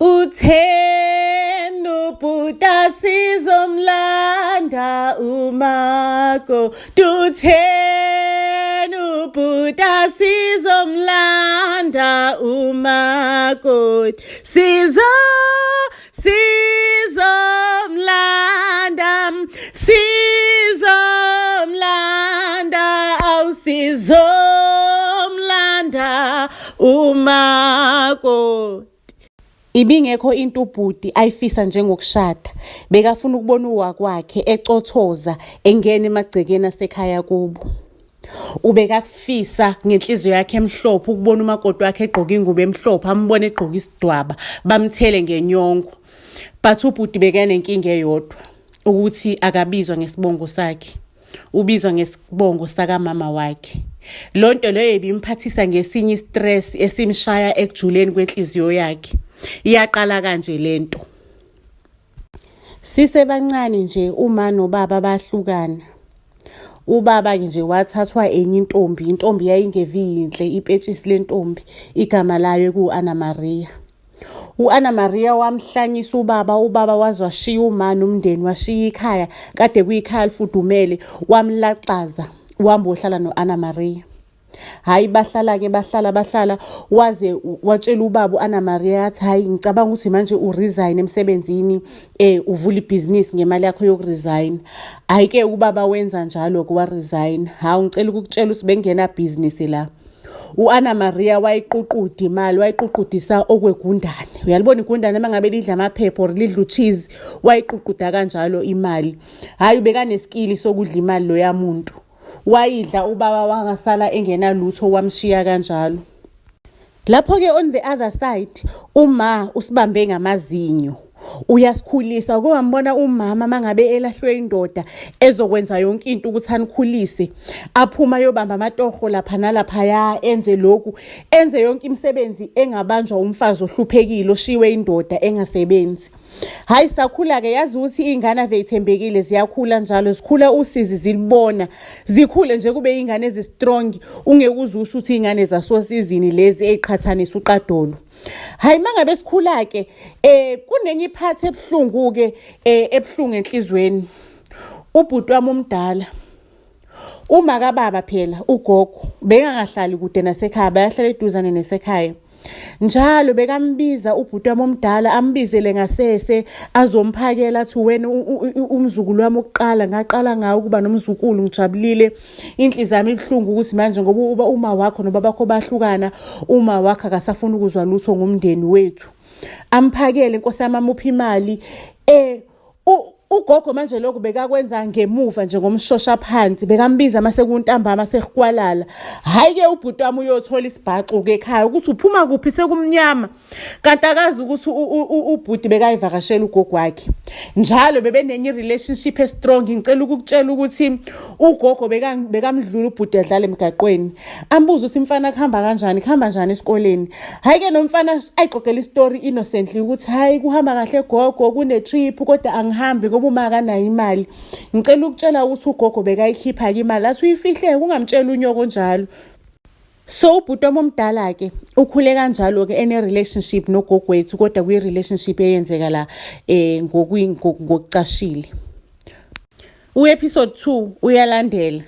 Utheni ubhuta sizomlanda umako. Utheni ubhuta sizomlanda umako. Sizomlanda umako. Ibingekho into ubhuti ayifisa njengokushada. Bekafuna ukubona uwakwakhe ecothoza engena emagcekeni asekhaya kubo. Ubekafisa ngenhliziyo yakhe emhlophe ukubona umakoti wakhe egqoka ingubo emhlophe, ambone egqoka isidwaba, bamthele ngenyongo. But ubhuti bekanenkinga eyodwa, ukuthi akabizwa ngesibongo sakhe. Ubizwa ngesibongo saka mama wakhe. Lonto leyo ibimphathisa ngesinye istress esimshaya ekujuleni kwenhliziyo yakhe. Iyaqala kanje lento. Sisebancane nje uma nobaba bahlukana. Ubaba nje wathathwa enye intombi yayingeviyinhle, ipetshisi lentombi, igama layo kuAnna Maria. uAnna Maria wamhlanyisa ubaba wazwashiya umani umndeni, washiya ikhaya, kade kuyikhaya lifudumele, wamlaxaza, wambohlala noAnna Maria. Hayi bahlala waze watshela ubaba uAnna Maria athi hayi ngicabanga ukuthi manje uresign emsebenzini, uvula ibhizinisi ngemali yakho yokuresign. Hayi ke ubaba wenza njalo kwa resign. Hawu ngicela ukukutshela ukuthi bengena business la. uAnna Maria wayiququda imali, wayiququdisa okwegundane. Uyalibona igundane mangabe lidla amaphepha or lidla ucheese, wayiququda kanjalo imali. Hayi ubekanesikili sokudla imali lo yamuntu. Wayidla ubaba wangasala engenalutho, wamshiya kanjalo. Lapho ke on the other side uma usibambe ngamazinyo, uyasikhulisa. Ukubona umama mangabe elahlwe indoda ezokwenza yonke into ukuthi anikhulise, aphuma yobamba amatoho lapha nalapha, enze lokhu, enze yonke imisebenzi engabanjwa umfazi ohluphekile oshiwe indoda engasebenzi. Hayi sakhula ke yazi ukuthi ingane aveyithembekile ziyakhula njalo, zikhula usizi zilibona, zikhule nje kube ingane ezistrong, ungeke uzusho ukuthi ingane zasosizini lezi eqhathanisa uqadolo. Hayi mangabe sikhula ke kunenye iphathi ebhlungu ke ebhlungu enhlizweni. Ubhuti wami omdala, uma kababa phela ugogo bekangahlali kude nasekhaya, bayahlala eduzane nesekhaya. Njalo bekambiza ubhuti wami omdala, ambizele ngasese azomphakela, athi wena umzukulu wami oqala, ngaqala ngawo ukuba nomzukulu, ngijabulile, inhliziyo yami ibhlungu ukuthi manje ngoba uma wakho nobaba bakho bahlukana, uma wakho akasafuna ukuzwa lutho ngomndeni wethu. Amphakele Nkosi yami, amupha imali. Ugogo manje lokho bekakwenza ngemuva nje ngomshosha phansi, bekambiza mase kuntambama sekhwalala. Hayi ke ubhuti wami uyothola isibhaxu ke ekhaya ukuthi uphuma kuphi sekumnyama, kanti akazi ukuthi ubhuti bekayivakashela ugogo wakhe. Njalo bebenenye relationship strong. Ngicela ukukutshela ukuthi ugogo bekamdlula ubhuti edlala emgaqweni, ambuza ukuthi umfana kuhamba kanjani esikoleni. Hayi ke nomfana ayixoxela istory innocently ukuthi hayi kuhamba kahle gogo, kune trip kodwa angihambi ngoba uma akanayo imali. Ngicela ukutshela ukuthi ugogo bekayikhipha imali, athi uyifihle ungamtshela unyoko njalo. So ubhuti wami omdala ke ukhule kanjalo ke ene relationship nogogo wethu, kodwa kuyi relationship eyenzeka la ngokucashile. Episode 2 uyalandela.